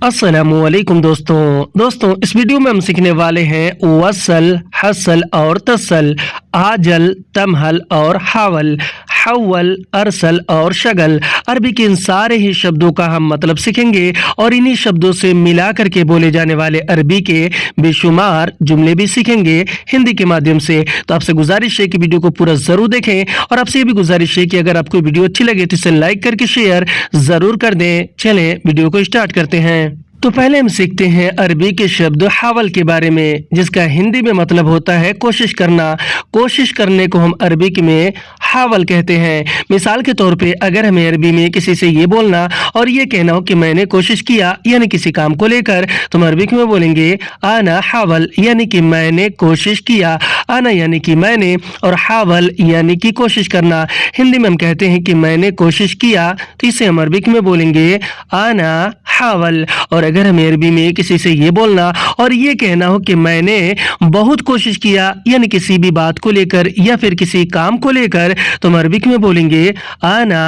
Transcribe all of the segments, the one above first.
अस्सलामुअलैकुम दोस्तों इस वीडियो में हम सीखने वाले हैं वसल, हसल और तसल, आजल, तमहल और हावल, हव्वल, अरसल और शगल। अरबी के इन सारे ही शब्दों का हम मतलब सीखेंगे और इन्हीं शब्दों से मिला करके बोले जाने वाले अरबी के बेशुमार जुमले भी सीखेंगे हिंदी के माध्यम से। तो आपसे गुजारिश है कि वीडियो को पूरा जरूर देखें और आपसे ये भी गुजारिश है कि अगर आपको वीडियो अच्छी लगे तो इसे लाइक करके शेयर जरूर कर दें। चलें वीडियो को स्टार्ट करते हैं। तो पहले हम सीखते हैं अरबी के शब्द हावल के बारे में, जिसका हिंदी में मतलब होता है कोशिश करना। कोशिश करने को हम अरबी में हावल कहते हैं। मिसाल के तौर पे अगर हमें अरबी में किसी से ये बोलना और ये कहना हो कि मैंने कोशिश किया, यानी किसी काम को लेकर, तो हम अरबी में बोलेंगे आना हावल, यानी कि मैंने कोशिश किया। आना यानी कि मैंने और हावल यानी कि कोशिश करना। हिंदी में हम कहते हैं कि मैंने कोशिश किया, तो इसे हम अरबी में बोलेंगे आना हावल। और अगर हमें अरबी में किसी से ये बोलना और ये कहना हो कि मैंने बहुत कोशिश किया, यानी किसी भी बात को लेकर या फिर किसी काम को लेकर, तो हम अरबी में बोलेंगे आना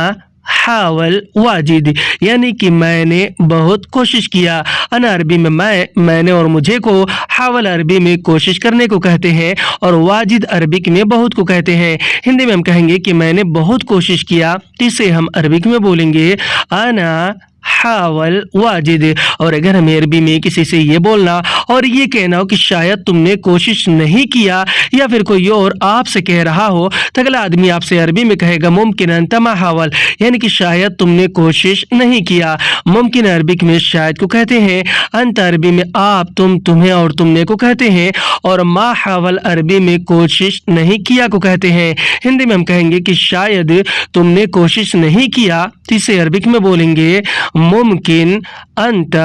हावल वाजिद, यानी कि मैंने बहुत कोशिश किया। अना अरबी में मैंने और मुझे को, हावल अरबी में कोशिश करने को कहते हैं और वाजिद अरबी में बहुत को कहते हैं। हिंदी में हम कहेंगे कि मैंने बहुत कोशिश किया, तो इसे हम अरबी में बोलेंगे आना हावल वाजिद। और अगर हमें अरबी में किसी से ये बोलना और ये कहना हो कि शायद तुमने कोशिश नहीं किया या फिर कोई और आपसे कह रहा हो, तो अगला आदमी आपसे अरबी में कहेगा मुमकिन तमा हावल, यानी कि शायद तुमने कोशिश नहीं किया। मुमकिन अरबी में शायद को कहते हैं, अंत अरबी में आप, तुम, तुम्हें और तुमने को कहते हैं और मा हावल अरबी में कोशिश नहीं किया को कहते हैं। हिंदी में हम कहेंगे कि शायद तुमने कोशिश नहीं किया, तो इसे अरबी में बोलेंगे मुमकिन अंत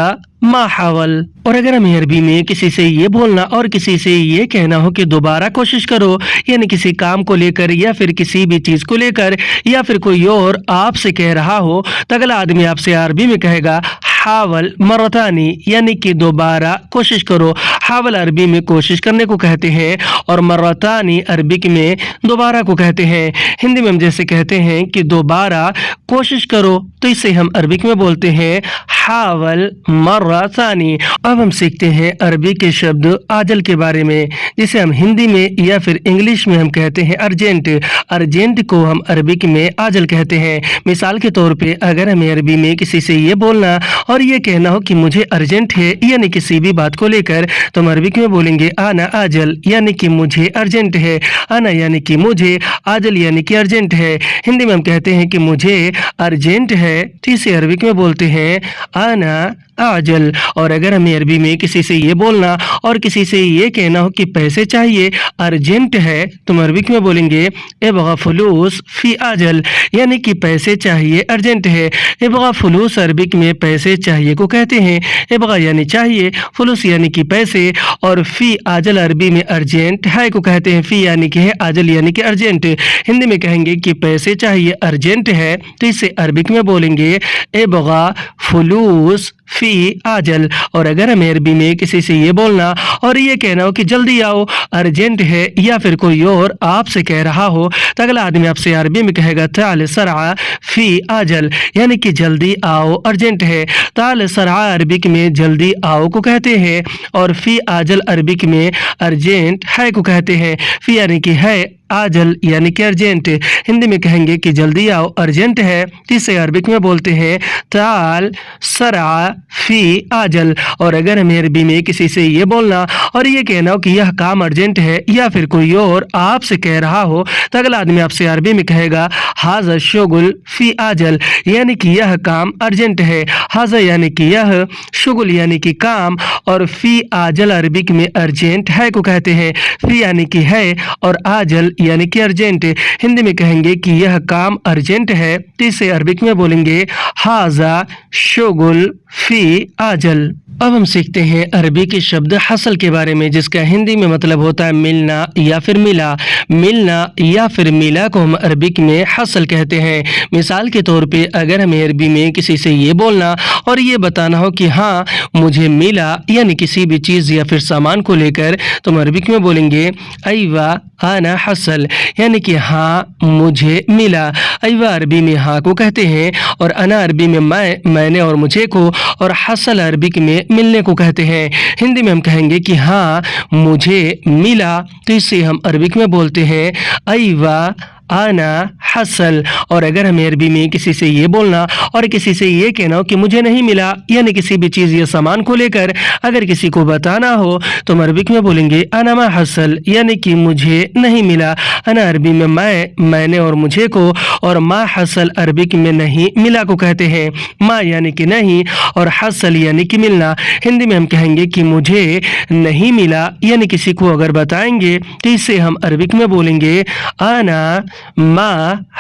मा हावल। और अगर हमें अरबी में किसी से ये बोलना और किसी से ये कहना हो कि दोबारा कोशिश करो, यानी किसी काम को लेकर या फिर किसी भी चीज को लेकर या फिर कोई और आपसे कह रहा हो, तो अगला आदमी आपसे अरबी में कहेगा हावल मरतानी, यानी कि दोबारा कोशिश करो। हावल अरबी में कोशिश करने को कहते हैं और मरतानी अरबी में दोबारा को कहते हैं। हिंदी में हम जैसे कहते हैं कि दोबारा कोशिश करो, तो इसे हम अरबी में बोलते हैं हावल मरतानी। अब हम सीखते हैं अरबी के शब्द आजल के बारे में, जिसे हम हिंदी में या फिर इंग्लिश में हम कहते हैं अर्जेंट। अर्जेंट को हम अरबी में आजल कहते हैं। मिसाल के तौर पे अगर हमें अरबी में किसी से ये बोलना और ये कहना हो कि मुझे अर्जेंट है, यानी किसी भी बात को लेकर, तो हम अरबी में बोलेंगे आना आजल, यानी कि मुझे अर्जेंट है। आना यानी कि मुझे, आजल यानी कि अर्जेंट है। हिंदी में हम कहते हैं कि मुझे अर्जेंट है, तो इसे अरबी में बोलते हैं आना आजल। और अगर हमें अरबी में किसी से ये बोलना और किसी से ये कहना हो कि पैसे चाहिए, अर्जेंट है, तो हम अरबी में बोलेंगे एबगा फुलूस फी आजल, यानी कि पैसे चाहिए, अर्जेंट है। एबगा फुलूस अरबी में पैसे चाहिए को कहते हैं। एबगा यानी चाहिए, फुलूस यानी कि पैसे और फी आजल अरबी में अर्जेंट है को कहते हैं। फी यानी कि है, आजल यानी कि अर्जेंट। हिंदी में कहेंगे कि पैसे चाहिए, अर्जेंट है, तो इसे अरबी में बोलेंगे एबगा फुलूस फी आजल। और अगर हमें अरबी में किसी से ये बोलना और ये कहना हो कि जल्दी आओ, अर्जेंट है, या फिर कोई और आपसे कह रहा हो, तो अगला आदमी आपसे अरबी में कहेगा ताल सरा फी आजल, यानी कि जल्दी आओ, अर्जेंट है। ताल सरा अरबी में जल्दी आओ को कहते हैं और फी आजल अरबी में अर्जेंट है को कहते हैं। फी यानी कि है, आजल यानी कि अर्जेंट। हिंदी में कहेंगे कि जल्दी आओ, अर्जेंट है, इसे अरबिक में बोलते हैं ताल सरा फी आजल। और अगर हमें अरबी में किसी से ये बोलना और ये कहना हो कि यह काम अर्जेंट है या फिर कोई और आपसे कह रहा हो, तो अगला आदमी आपसे अरबी में कहेगा हाजा शुगुल फी आजल, यानी कि यह काम अर्जेंट है। हाजा यानी कि यह, शुगुल यानी कि काम और फी आजल अरबिक में अर्जेंट है को कहते हैं। फी यानी कि है और आजल यानी कि अर्जेंट। हिंदी में कहेंगे कि यह काम अर्जेंट है, तो इसे अरबिक में बोलेंगे हाजा शुगुल फी आजल। अब हम सीखते हैं अरबी के शब्द हसल के बारे में, जिसका हिंदी में मतलब होता है मिलना या फिर मिला। मिलना या फिर मिला को हम अरबिक में हसल कहते हैं। मिसाल के तौर पे अगर हमें अरबी में किसी से ये बोलना और ये बताना हो कि हाँ मुझे मिला, यानी किसी भी चीज़ या फिर सामान को लेकर, तो हम अरबिक में बोलेंगे अयवा आना हसल, यानी कि हाँ मुझे मिला। अयवा अरबी में हाँ को कहते हैं, और अना अरबी में मैंने और मुझे को, और हसल अरबिक में मिलने को कहते हैं। हिंदी में हम कहेंगे कि हाँ मुझे मिला, तो इसे हम अरबिक में बोलते हैं अयवा आना हसल। और अगर हमें अरबी में किसी से ये बोलना और किसी से ये कहना हो कि मुझे नहीं मिला, यानी किसी भी चीज़ या सामान को लेकर अगर किसी को बताना हो, तो हम अरबिक में बोलेंगे अना मा हसल, यानी कि मुझे नहीं मिला। अना अरबी में मैंने और मुझे को, और मा हसल अरबिक में नहीं मिला को कहते हैं। मा यानी कि नहीं, और हसल यानी कि मिलना। हिंदी में हम कहेंगे कि मुझे नहीं मिला, यानी किसी को अगर बताएंगे तो इसे हम अरबिक में बोलेंगे आना मा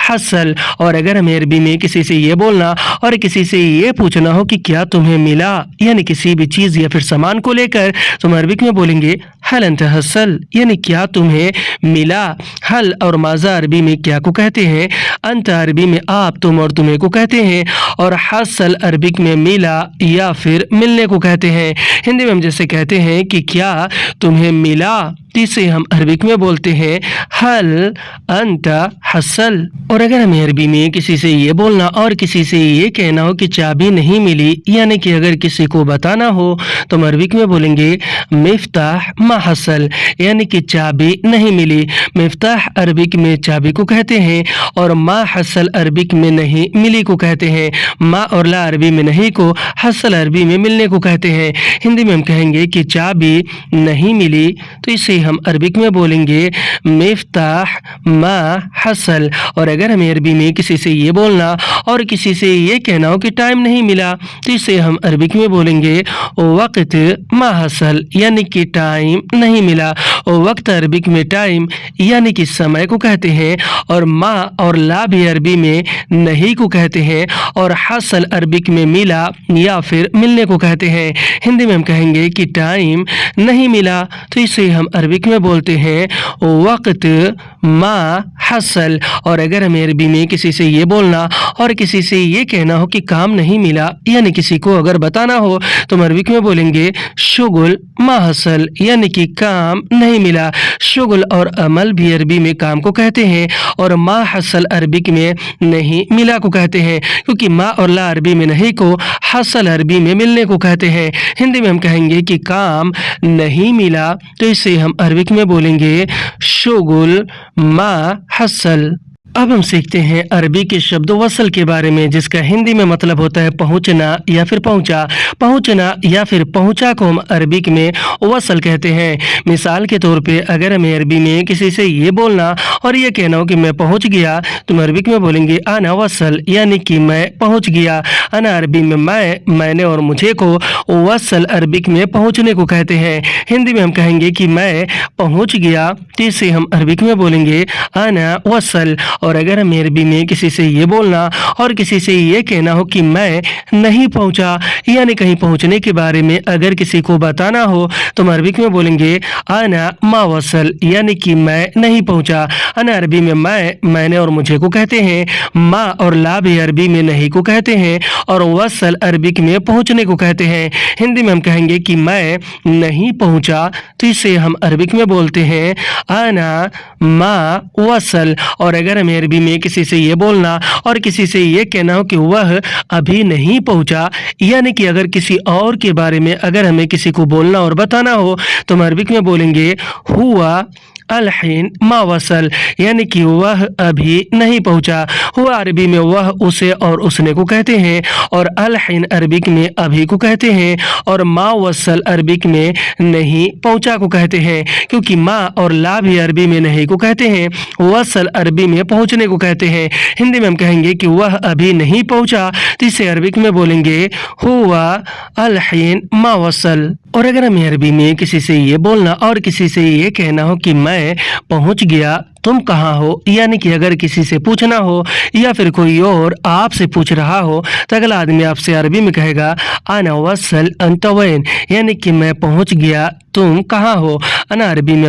हसल। और अगर हमें अरबी में किसी से ये बोलना और किसी से ये पूछना हो कि क्या तुम्हें मिला, यानी किसी भी चीज़ या फिर सामान को लेकर, तो हम अरबिक में बोलेंगे हल अंत हसल, यानी क्या तुम्हें मिला। हल और माजा अरबी में क्या को कहते हैं, अंत अरबी में आप, तुम और तुम्हें को कहते हैं, और हसल अरबिक में मिला या फिर मिलने को कहते हैं। हिंदी में हम जैसे कहते हैं कि क्या तुम्हें मिला, इसे हम अरबिक में बोलते हैं हल अंत हसल। और अगर हमें अरबी में किसी से ये बोलना और किसी से ये कहना हो कि चाबी नहीं मिली, यानी कि अगर किसी को बताना हो, तो हम अरबिक में बोलेंगे मिफ्ताह मा हसल, यानी कि चाबी नहीं मिली। मिफ्ताह अरबिक में चाबी को कहते हैं, और मा हसल अरबिक में नहीं मिली को कहते हैं। मा और ला अरबी में नहीं को, हसल अरबी में मिलने को कहते हैं। हिंदी में हम कहेंगे कि चाबी नहीं मिली, तो इसे हम अरबिक में बोलेंगे मिफ्ताह मा हसल। और अगर हमें अरबी में किसी से ये बोलना और किसी से ये कहना हो कि टाइम नहीं मिला, तो इसे हम अरबिक में बोलेंगे वक्त मा हसल, यानी कि टाइम नहीं मिला। वक्त अरबिक में टाइम यानी कि समय को कहते हैं, और मा और ला भी अरबी में नहीं को कहते हैं, और हसल अरबिक में मिला या फिर मिलने को कहते हैं। हिंदी में हम कहेंगे कि टाइम नहीं मिला, तो इसे हम अरबिक में बोलते हैं वक्त मा हसल। और अगर हमें अरबी में किसी से ये बोलना और किसी से ये कहना हो कि काम नहीं मिला, यानी किसी को अगर बताना हो, तो हम अरबिक में बोलेंगे शुगुल मा हसल, यानी कि काम नहीं मिला। शुगुल और अमल भी अरबी में काम को कहते हैं, और मा हसल अरबिक में नहीं मिला को कहते हैं, क्योंकि मा और ला अरबी में नहीं को, हसल अरबी में मिलने को कहते हैं। हिंदी में हम कहेंगे कि काम नहीं मिला, तो इसे हम अरबिक में बोलेंगे शुगुल मा हसल। अब हम सीखते हैं अरबी के शब्द वसल के बारे में, जिसका हिंदी में मतलब होता है पहुंचना या फिर पहुंचा। पहुंचना या फिर पहुंचा को हम अरबिक में वसल कहते हैं। मिसाल के तौर पे अगर हमें अरबी में किसी से ये बोलना और ये कहना हो कि मैं पहुंच गया, तो हम अरबिक में बोलेंगे अना वसल, यानी कि मैं पहुंच गया। अना अरबी में मैंने और मुझे को, वसल अरबिक में पहुंचने को कहते हैं। हिंदी में हम कहेंगे कि मैं पहुंच गया, तो इसे हम अरबिक में बोलेंगे अना वसल। और अगर हमें अरबी में किसी से ये बोलना और किसी से ये कहना हो कि मैं नहीं पहुंचा, यानी कहीं पहुंचने के बारे में अगर किसी को बताना हो, तो हम अरबिक में बोलेंगे अना मा वसल, यानी कि मैं नहीं पहुंचा। अना अरबी में मैंने और मुझे को कहते हैं, मा और ला भी अरबी में नहीं को कहते हैं, और वसल अरबिक में पहुंचने को कहते हैं। हिंदी में हम कहेंगे कि मैं नहीं पहुंचा, तो इसे हम अरबिक में बोलते हैं अना मा वसल। और अगर हमें अरबी में किसी से ये बोलना और किसी से ये कहना हो कि वह अभी नहीं पहुंचा, यानी कि अगर किसी और के बारे में अगर हमें किसी को बोलना और बताना हो, तो हम अरबिक में बोलेंगे हुआ अलहीन मा वसल, यानी कि वह अभी नहीं पहुंचा। हुआ अरबी में वह, उसे और उसने को कहते हैं, और अलहीन अरबिक में अभी को कहते हैं, और मा वसल अरबिक में नहीं पहुंचा को कहते हैं, क्योंकि मा और ला भी अरबी में नहीं को कहते हैं, वसल अरबी में पहुंचने को कहते हैं। हिंदी में हम कहेंगे कि वह अभी नहीं पहुंचा, तो इसे अरबिक में बोलेंगे हुआ अलहीन मा वसल। और अगर हमें अरबी में किसी से ये बोलना और किसी से ये कहना हो कि मैं पहुंच गया, तुम कहाँ हो, यानी कि अगर किसी से पूछना हो या फिर कोई और आपसे पूछ रहा हो तो अगला आदमी आपसे अरबी में कहेगा अना वसल अंत वैन, यानी कि मैं पहुंच गया, तुम कहाँ हो। अना अरबी में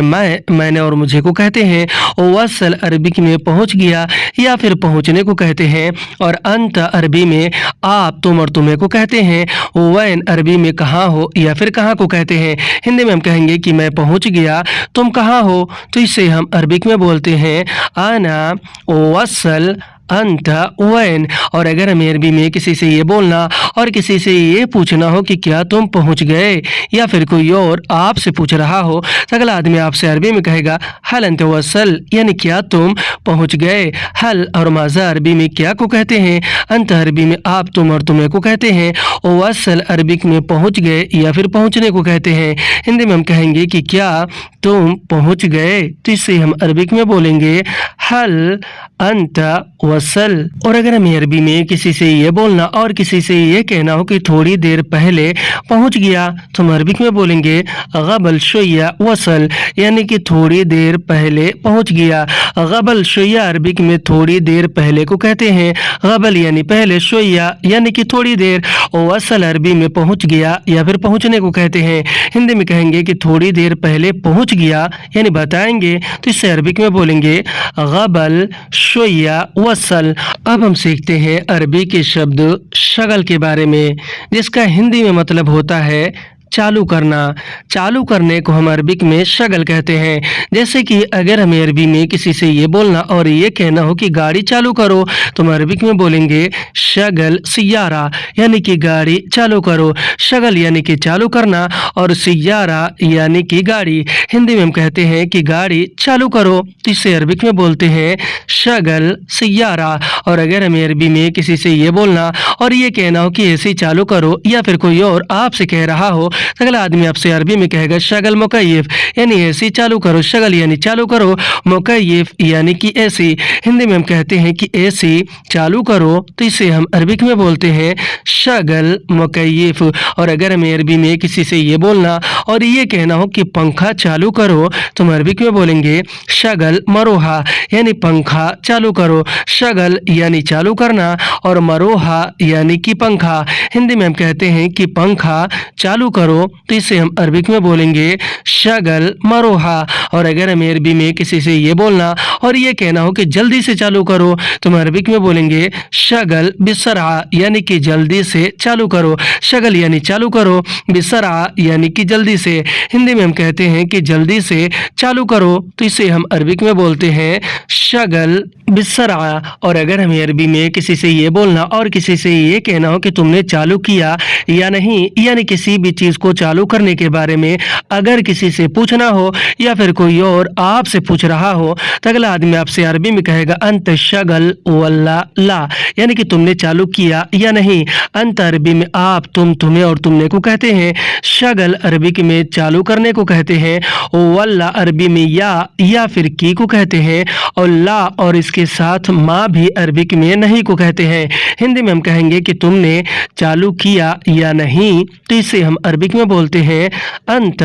मैंने और मुझे को कहते हैं। वसल अरबी में पहुंच गया या फिर पहुंचने को कहते हैं। और अंत अरबी में आप, तुम और तुम्हें को कहते हैं। वैन अरबी में कहाँ हो या फिर कहाँ को कहते हैं। हिंदी में हम कहेंगे कि मैं पहुंच गया, तुम कहाँ हो, तो इससे हम अरबिक में बोलते हैं आना वसल अंत वैन। और अगर हमें अरबी में किसी से ये बोलना और किसी से ये पूछना हो कि क्या तुम पहुंच गए या फिर कोई और आपसे पूछ रहा हो तो अगला आदमी आपसे अरबी में कहेगा हल अंत वसल, यानी क्या तुम पहुंच गए। हल और माजा अरबी में क्या को कहते हैं। अंत अरबी में आप, तुम और तुम्हें को कहते हैं। वसल अरबिक में पहुंच गए या फिर पहुंचने को कहते हैं। हिंदी में हम कहेंगे कि क्या तुम पहुंच गए, तो इससे हम अरबिक में बोलेंगे हल अंत वसल। और अगर हमें अरबी में किसी से ये बोलना और किसी से ये कहना हो कि थोड़ी देर पहले पहुंच गया तो हम अरबिक में बोलेंगे गबल शुय्या वसल, यानी कि थोड़ी देर पहले पहुंच गया। गबल शुय्या अरबिक में थोड़ी देर पहले को कहते हैं। गबल यानी पहले, शुय्या यानी कि थोड़ी देर, वसल अरबी में पहुंच गया या फिर पहुंचने को कहते हैं। हिंदी में कहेंगे कि थोड़ी देर पहले पहुंच गया यानी बताएंगे, तो इससे अरबिक में बोलेंगे गबल शुय्या वसल। अब हम सीखते हैं अरबी के शब्द शगल के बारे में, जिसका हिंदी में मतलब होता है चालू करना। चालू करने को हम अरबिक में शगल कहते हैं। जैसे कि अगर हमें अरबी में किसी से ये बोलना और ये कहना हो कि गाड़ी चालू करो तो हम अरबिक में बोलेंगे शगल सियारा, यानी कि गाड़ी चालू करो। शगल यानी कि चालू करना और सियारा यानी कि गाड़ी। हिंदी में हम कहते हैं कि गाड़ी चालू करो, तो इसे अरबिक में बोलते हैं शगल सियारा। और अगर हमें अरबी में किसी से ये बोलना और ये कहना हो कि एसी चालू करो या फिर कोई और आपसे कह रहा हो तो अगला आदमी आपसे अरबी में कहेगा शगल मुकय्यफ, यानी एसी चालू करो। शगल यानी चालू करो, मुकय्यफ यानी कि एसी। हिंदी में हम कहते हैं कि एसी चालू करो, तो इसे हम अरबिक में बोलते हैं शगल मुकय्यफ। और अगर हमें अरबी में किसी से ये बोलना और ये कहना हो कि पंखा चालू करो तो हम अरबिक में बोलेंगे शगल मरोहा, यानी पंखा चालू करो। शगल यानी चालू करना और मरोहा यानी कि पंखा। हिंदी में हम कहते हैं कि पंखा चालू करो, तो इसे हम अरबिक में बोलेंगे शगल मरोहा। और अगर हमें अरबी में किसी से ये बोलना और ये कहना हो कि जल्दी से चालू करो तो हम अरबिक में बोलेंगे शगल बिसरा, यानी कि जल्दी से चालू करो। शगल यानी चालू करो, बिसरा यानी कि जल्दी से। हिंदी में हम कहते हैं कि जल्दी से चालू करो, तो इसे हम अरबिक में बोलते हैं शगल बिसरा। और अगर हमें अरबी में किसी से ये बोलना और किसी से ये कहना हो कि तुमने चालू किया या नहीं, यानी किसी भी चीज को चालू करने के बारे में अगर किसी से पूछना हो या फिर कोई और आपसे पूछ रहा हो तो अगला आदमी आपसे अरबी में कहेगा अंत शगल वल्ला ला, यानी कि तुमने चालू किया या नहीं। अंत अरबी में आप, तुम, तुम्हें और तुमने को कहते हैं। शगल अरबी में चालू करने को कहते हैं। वल्ला अरबी में या फिर की को कहते हैं। और ला और इसके साथ माँ भी अरबिक में नहीं को कहते हैं। हिंदी में हम कहेंगे कि तुमने चालू किया या नहीं, तो इसे हम अरबिक में बोलते हैं अंत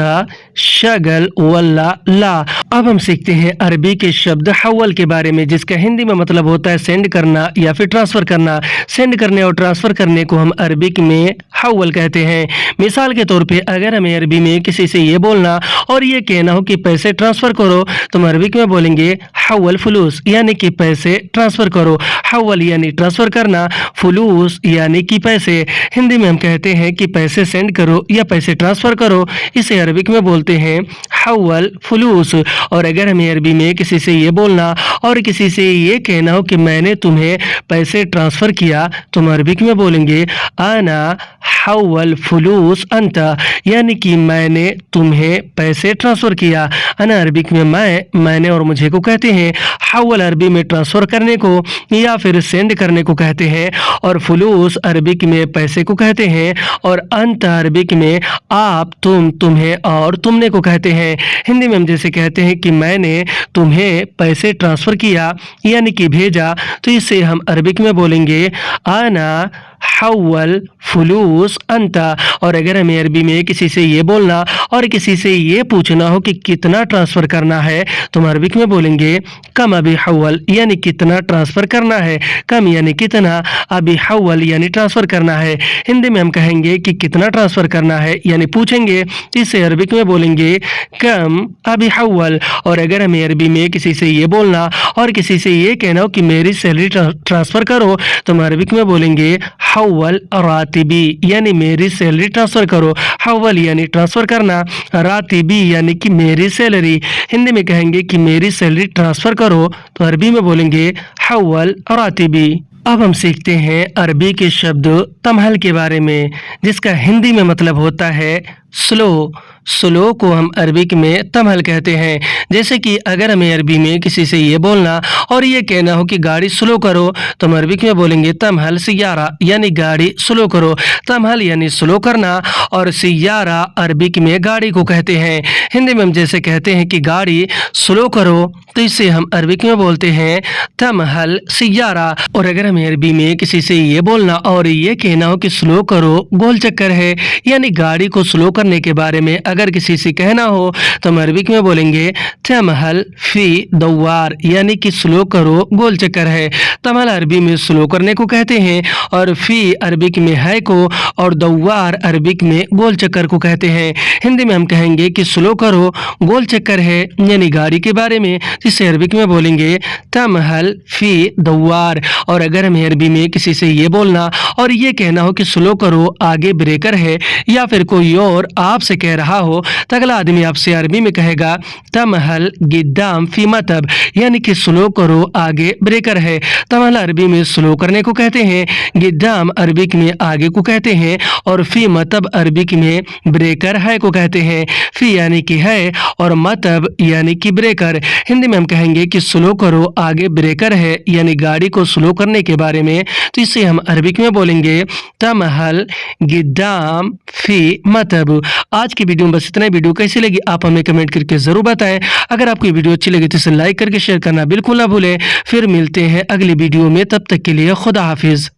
शगल वल्ला ला। अब हम सीखते हैं अरबी के शब्द हवल के बारे में, जिसका हिंदी में मतलब होता है सेंड करना या फिर ट्रांसफर करना। सेंड करने और ट्रांसफर करने को हम अरबिक में हवल कहते हैं। मिसाल के तौर पे अगर हमें अरबी में किसी से ये बोलना और ये कहना हो कि पैसे ट्रांसफर करो तो हम अरबिक में बोलेंगे हवल फुलूस, यानी कि पैसे ट्रांसफर करो। हवल यानी ट्रांसफर करना, फुलूस यानी कि पैसे। हिंदी में हम कहते हैं कि पैसे सेंड करो या पैसे ट्रांसफर करो, इसे अरबिक में बोलते हैं हवल फुलूस। और अगर हमें अरबी में किसी से ये बोलना और किसी से ये कहना हो कि मैंने तुम्हें पैसे ट्रांसफर किया तो हम अरबिक में बोलेंगे आना हवल फुलूस अंता, यानी कि मैंने तुम्हें पैसे ट्रांसफर किया। अना अरबिक में मैंने और मुझे को कहते हैं। हवल अरबी में ट्रांसफर करने को या फिर सेंड करने को कहते हैं। और फुलूस अरबिक में पैसे को कहते हैं। और अंत अरबिक में आप, तुम, तुम्हें और तुमने को कहते हैं। हिंदी में हम जैसे कहते हैं कि मैंने तुम्हें पैसे ट्रांसफर किया यानी कि भेजा, तो इसे हम अरबिक में बोलेंगे आना हव्वल फुलूस अंता। और अगर हमें अरबी में किसी से ये बोलना और किसी से ये पूछना हो कि कितना ट्रांसफर करना है, तो हम अरबिक में बोलेंगे कम अभी हव्वल, यानी कितना ट्रांसफर करना है। कम यानी कितना, अभी हव्वल यानी ट्रांसफर करना है। हिंदी में हम कहेंगे कि कितना ट्रांसफर करना है, यानी पूछेंगे, तो इसे अरबिक में बोलेंगे कम अभी हव्वल। और अगर हमें अरबी में किसी से ये बोलना और किसी से ये कहना हो कि मेरी सैलरी ट्रांसफर करो, तो हम अरबिक में बोलेंगे हव्वल रातिबी, यानी मेरी सैलरी ट्रांसफर करो। हव्वल यानी ट्रांसफर करना, रातिबी यानी कि मेरी सैलरी। हिंदी में कहेंगे कि मेरी सैलरी ट्रांसफर करो, तो अरबी में बोलेंगे हव्वल रातिबी। अब हम सीखते हैं अरबी के शब्द तमहल के बारे में, जिसका हिंदी में मतलब होता है स्लो। स्लो को हम अरबिक में तमहल कहते हैं। जैसे कि अगर हमें अरबी में किसी से ये बोलना और ये कहना हो कि गाड़ी स्लो करो, तो हम अरबिक में बोलेंगे तमहल सियारा, यानी गाड़ी स्लो करो। तमहल यानी स्लो करना और सियारा अरबिक में गाड़ी को कहते हैं। हिंदी में हम जैसे कहते हैं कि गाड़ी स्लो करो, तो इसे हम अरबिक में बोलते हैं तमहल सियारा। और अगर हमें अरबी में किसी से ये बोलना और ये कहना हो कि स्लो करो, गोल चक्कर है, यानी गाड़ी को स्लो करने के बारे में अगर किसी से कहना हो, तो हम अरबिक में बोलेंगे तमहल फी दवार, यानी कि स्लो करो, गोल चक्कर है। तमहल अरबी में स्लो करने को कहते हैं और फी अरबिक में है को और दवार अरबिक में गोल चक्कर को कहते हैं। हिंदी में हम कहेंगे कि स्लो करो, गोल चक्कर है, यानी गाड़ी के बारे में, जिसे अरबिक में बोलेंगे तमहल फी दवार। और अगर हमें अरबी में किसी से ये बोलना और ये कहना हो कि स्लो करो, आगे ब्रेकर है, या फिर कोई और आपसे कह रहा हो, तो अगला आदमी आपसे अरबी में कहेगा तमहल गिद्दाम फी मतब, यानी कि स्लो करो, आगे ब्रेकर है। तमहल अरबी में स्लो करने को कहते हैं, गिद्दाम अरबिक में आगे को कहते हैं और फी मतब अरबिक में ब्रेकर है को कहते हैं। फी यानी कि है और मतब यानी कि ब्रेकर। हिंदी में हम कहेंगे कि स्लो करो, आगे ब्रेकर है, यानी गाड़ी को स्लो करने के बारे में, तो इसे हम अरबिक में बोलेंगे तमहल गिद्दाम फी मतब। आज की वीडियो में बस इतना ही। वीडियो कैसी लगी आप हमें कमेंट करके जरूर बताएं। अगर आपको वीडियो अच्छी लगी तो इसे लाइक करके शेयर करना बिल्कुल ना भूलें। फिर मिलते हैं अगली वीडियो में, तब तक के लिए खुदा हाफिज।